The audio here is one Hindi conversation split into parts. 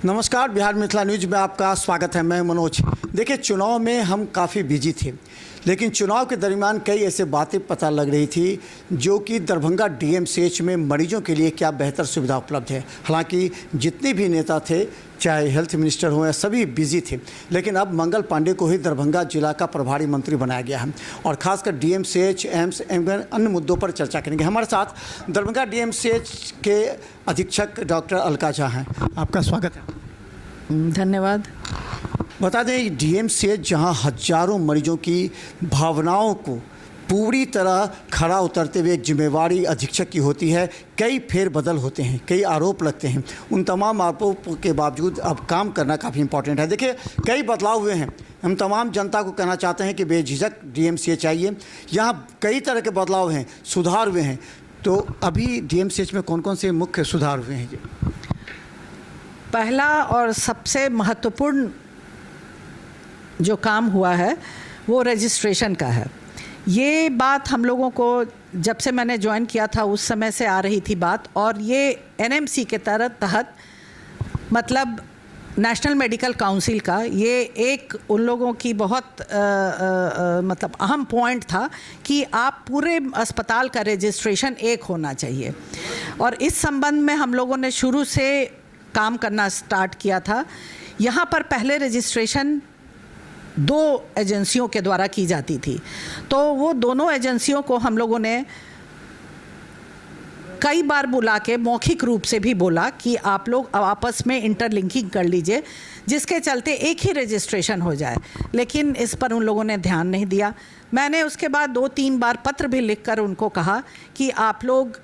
नमस्कार, बिहार मिथिला न्यूज में आपका स्वागत है। मैं मनोज। देखिए, चुनाव में हम काफ़ी बिजी थे, लेकिन चुनाव के दरमियान कई ऐसे बातें पता लग रही थी जो कि दरभंगा डीएमसीएच में मरीजों के लिए क्या बेहतर सुविधा उपलब्ध है। हालांकि जितने भी नेता थे, चाहे हेल्थ मिनिस्टर हो या सभी बिजी थे, लेकिन अब मंगल पांडे को ही दरभंगा जिला का प्रभारी मंत्री बनाया गया है और खासकर डीएमसीएच, एम्स एवं अन्य मुद्दों पर चर्चा करेंगे। हमारे साथ दरभंगा डीएमसीएच के अधीक्षक डॉक्टर अलका झा हैं। आपका स्वागत है। धन्यवाद। बता दें, डीएमसीएच जहां हजारों मरीजों की भावनाओं को पूरी तरह खरा उतरते हुए जिम्मेवारी अधीक्षक की होती है, कई फेरबदल होते हैं, कई आरोप लगते हैं। उन तमाम आरोपों के बावजूद अब काम करना काफ़ी इंपॉर्टेंट है। देखिए, कई बदलाव हुए हैं। हम तमाम जनता को कहना चाहते हैं कि बेझिझक डीएमसीएच आइए। यहाँ कई तरह के बदलाव हैं, सुधार हुए हैं। तो अभी डीएमसीएच में कौन कौन से मुख्य सुधार हुए हैं? पहला और सबसे महत्वपूर्ण जो काम हुआ है वो रजिस्ट्रेशन का है। ये बात हम लोगों को जब से मैंने ज्वाइन किया था उस समय से आ रही थी बात, और ये एनएमसी के तहत मतलब नेशनल मेडिकल काउंसिल का ये एक उन लोगों की बहुत मतलब अहम पॉइंट था कि आप पूरे अस्पताल का रजिस्ट्रेशन एक होना चाहिए। और इस संबंध में हम लोगों ने शुरू से काम करना स्टार्ट किया था। यहाँ पर पहले रजिस्ट्रेशन 2 एजेंसियों के द्वारा की जाती थी, तो वो दोनों एजेंसियों को हम लोगों ने कई बार बुला के मौखिक रूप से भी बोला कि आप लोग आपस में इंटरलिंकिंग कर लीजिए, जिसके चलते एक ही रजिस्ट्रेशन हो जाए। लेकिन इस पर उन लोगों ने ध्यान नहीं दिया। मैंने उसके बाद 2-3 बार पत्र भी लिखकर उनको कहा कि आप लोग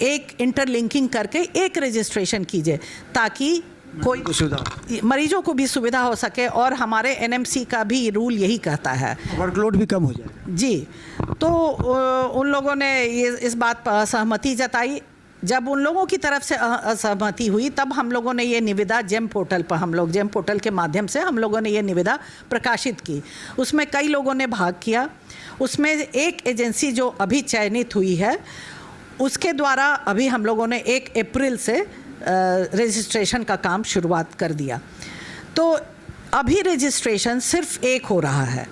एक इंटरलिंकिंग करके एक रजिस्ट्रेशन कीजिए, ताकि कोई मरीजों को भी सुविधा हो सके, और हमारे एनएमसी का भी रूल यही कहता है, वर्कलोड भी कम हो जाए। जी। तो उन लोगों ने ये इस बात पर असहमति जताई। जब उन लोगों की तरफ से असहमति हुई, तब हम लोगों ने ये निविदा जेम पोर्टल पर जेम पोर्टल के माध्यम से हम लोगों ने ये निविदा प्रकाशित की। उसमें कई लोगों ने भाग किया। उसमें एक एजेंसी जो अभी चयनित हुई है, उसके द्वारा अभी हम लोगों ने 1 अप्रैल से रजिस्ट्रेशन का काम शुरुआत कर दिया। तो अभी रजिस्ट्रेशन सिर्फ एक हो रहा है।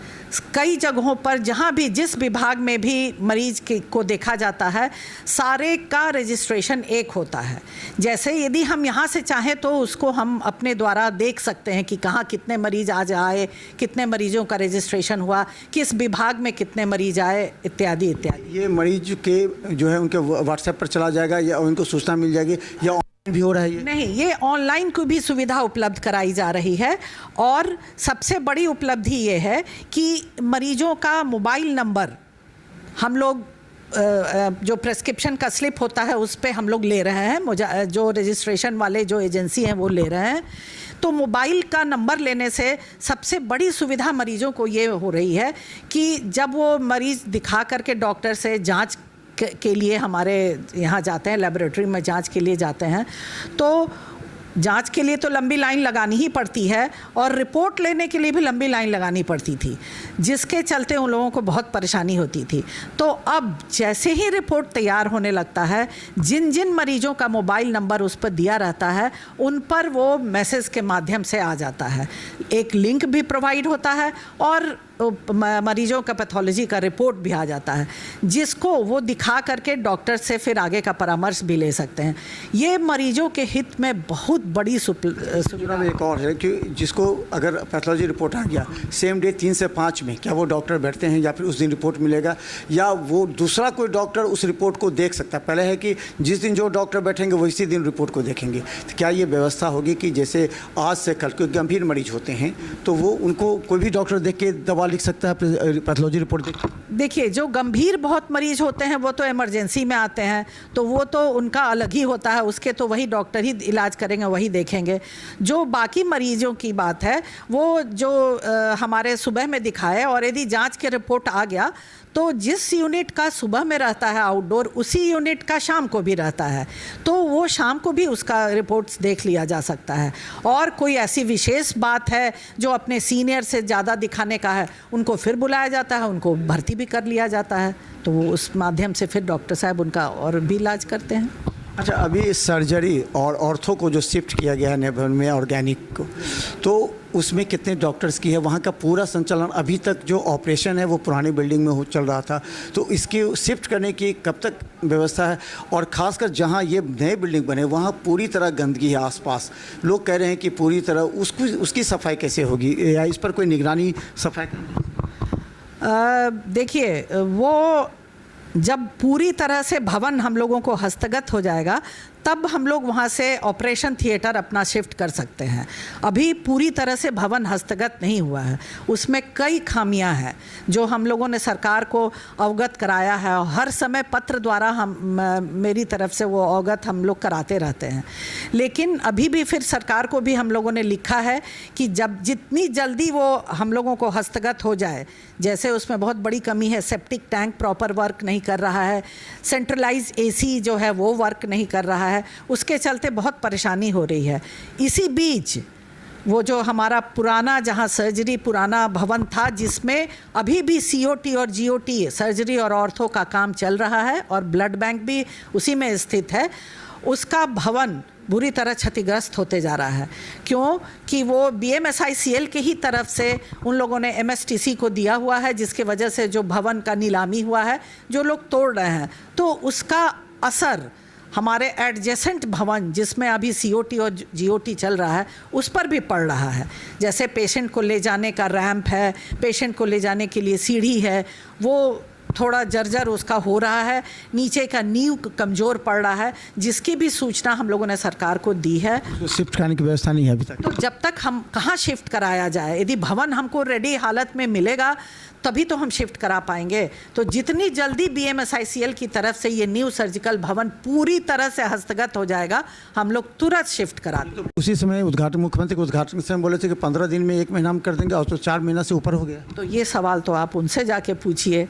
कई जगहों पर जहाँ भी जिस विभाग में भी मरीज को देखा जाता है, सारे का रजिस्ट्रेशन एक होता है। जैसे यदि हम यहाँ से चाहें तो उसको हम अपने द्वारा देख सकते हैं कि कहाँ कितने मरीज आज आए, कितने मरीजों का रजिस्ट्रेशन हुआ, किस विभाग में कितने मरीज आए, इत्यादि इत्यादि। ये मरीज के जो है उनके व्हाट्सएप पर चला जाएगा या उनको सूचना मिल जाएगी, या भी हो रहा है ये? नहीं, ये ऑनलाइन को भी सुविधा उपलब्ध कराई जा रही है। और सबसे बड़ी उपलब्धि ये है कि मरीजों का मोबाइल नंबर हम लोग जो प्रेस्क्रिप्शन का स्लिप होता है उस पे हम लोग ले रहे हैं, जो रजिस्ट्रेशन वाले जो एजेंसी हैं वो ले रहे हैं। तो मोबाइल का नंबर लेने से सबसे बड़ी सुविधा मरीजों को ये हो रही है कि जब वो मरीज़ दिखा करके डॉक्टर से जांच के लिए हमारे यहाँ जाते हैं, लेबोरेटरी में जांच के लिए जाते हैं, तो जांच के लिए तो लंबी लाइन लगानी ही पड़ती है, और रिपोर्ट लेने के लिए भी लंबी लाइन लगानी पड़ती थी, जिसके चलते उन लोगों को बहुत परेशानी होती थी। तो अब जैसे ही रिपोर्ट तैयार होने लगता है, जिन जिन मरीजों का मोबाइल नंबर उस पर दिया रहता है, उन पर वो मैसेज के माध्यम से आ जाता है। एक लिंक भी प्रोवाइड होता है और मरीजों का पैथोलॉजी का रिपोर्ट भी आ जाता है, जिसको वो दिखा करके डॉक्टर से फिर आगे का परामर्श भी ले सकते हैं। ये मरीजों के हित में बहुत बड़ी सुविधा। एक और है कि जिसको अगर पैथोलॉजी रिपोर्ट आ गया सेम डे 3 से 5 में, क्या वो डॉक्टर बैठते हैं या फिर उस दिन रिपोर्ट मिलेगा, या वो दूसरा कोई डॉक्टर उस रिपोर्ट को देख सकता है? पहले है कि जिस दिन जो डॉक्टर बैठेंगे वो इसी दिन रिपोर्ट को देखेंगे। तो क्या ये व्यवस्था होगी कि जैसे आज से कल कोई गंभीर मरीज होते हैं तो वो उनको कोई भी डॉक्टर देख के दवा लिख सकता है, पैथोलॉजी रिपोर्ट देख? देखिए, जो गंभीर बहुत मरीज होते हैं वो तो इमरजेंसी में आते हैं, तो वो तो उनका अलग ही होता है, उसके तो वही डॉक्टर ही इलाज करेंगे, वही देखेंगे। जो बाकी मरीजों की बात है, वो जो हमारे सुबह में दिखाए, और यदि जांच के रिपोर्ट आ गया तो जिस यूनिट का सुबह में रहता है आउटडोर, उसी यूनिट का शाम को भी रहता है, तो वो शाम को भी उसका रिपोर्ट्स देख लिया जा सकता है। और कोई ऐसी विशेष बात है जो अपने सीनियर से ज़्यादा दिखाने का है, उनको फिर बुलाया जाता है, उनको भर्ती भी कर लिया जाता है, तो वो उस माध्यम से फिर डॉक्टर साहब उनका और भी इलाज करते हैं। अच्छा, अभी सर्जरी और ऑर्थो को जो शिफ्ट किया गया है नए भवन में ऑर्गेनिक को, तो उसमें कितने डॉक्टर्स की है? वहाँ का पूरा संचालन, अभी तक जो ऑपरेशन है वो पुरानी बिल्डिंग में चल रहा था, तो इसकी शिफ्ट करने की कब तक व्यवस्था है? और ख़ासकर जहाँ ये नए बिल्डिंग बने वहाँ पूरी तरह गंदगी है आसपास, लोग कह रहे हैं कि पूरी तरह उसकी सफाई कैसे होगी, या इस पर कोई निगरानी सफाई? देखिए, वो जब पूरी तरह से भवन हम लोगों को हस्तगत हो जाएगा तब हम लोग वहाँ से ऑपरेशन थिएटर अपना शिफ्ट कर सकते हैं। अभी पूरी तरह से भवन हस्तगत नहीं हुआ है, उसमें कई खामियां हैं जो हम लोगों ने सरकार को अवगत कराया है और हर समय पत्र द्वारा मेरी तरफ से वो अवगत हम लोग कराते रहते हैं। लेकिन अभी भी फिर सरकार को भी हम लोगों ने लिखा है कि जब जितनी जल्दी वो हम लोगों को हस्तगत हो जाए, जैसे उसमें बहुत बड़ी कमी है, सेप्टिक टैंक प्रॉपर वर्क नहीं कर रहा है, सेंट्रलाइज एसी जो है वो वर्क नहीं कर रहा है, उसके चलते बहुत परेशानी हो रही है। इसी बीच वो जो हमारा पुराना जहाँ सर्जरी पुराना भवन था जिसमें अभी भी सीओटी और जीओटी सर्जरी और ऑर्थो का काम चल रहा है और ब्लड बैंक भी उसी में स्थित है, उसका भवन बुरी तरह क्षतिग्रस्त होते जा रहा है। क्यों कि वो BMSICL के ही तरफ से उन लोगों ने MSTC को दिया हुआ है, जिसके वजह से जो भवन का नीलामी हुआ है जो लोग तोड़ रहे हैं, तो उसका असर हमारे एडजेसेंट भवन जिसमें अभी COT और GOT चल रहा है उस पर भी पड़ रहा है। जैसे पेशेंट को ले जाने का रैंप है, पेशेंट को ले जाने के लिए सीढ़ी है, वो थोड़ा जर्जर उसका हो रहा है, नीचे का नींव कमज़ोर पड़ रहा है, जिसकी भी सूचना हम लोगों ने सरकार को दी है। तो शिफ्ट कराने की व्यवस्था नहीं है अभी तक। तो जब तक हम कहाँ शिफ्ट कराया जाए, यदि भवन हमको रेडी हालत में मिलेगा तभी तो हम शिफ्ट करा पाएंगे। तो जितनी जल्दी BMSICL की तरफ से ये न्यू सर्जिकल भवन पूरी तरह से हस्तगत हो जाएगा, हम लोग तुरंत शिफ्ट करा देंगे। तो उसी समय मुख्यमंत्री के उद्घाटन के समय बोले थे कि 15 दिन में 1 महीना में कर देंगे, और तो 4 महीना से ऊपर हो गया। तो ये सवाल तो आप उनसे जाके पूछिए।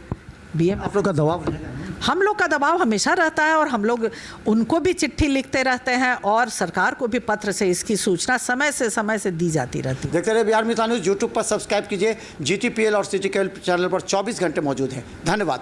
आप लोग का दबाव रहेगा? हम लोग का दबाव हमेशा रहता है और हम लोग उनको भी चिट्ठी लिखते रहते हैं और सरकार को भी पत्र से इसकी सूचना समय से दी जाती रहती है। देखते रहिए बिहार मित्र न्यूज़। यूट्यूब पर सब्सक्राइब कीजिए, GTPL और सिटी केबल चैनल पर 24 घंटे मौजूद है। धन्यवाद।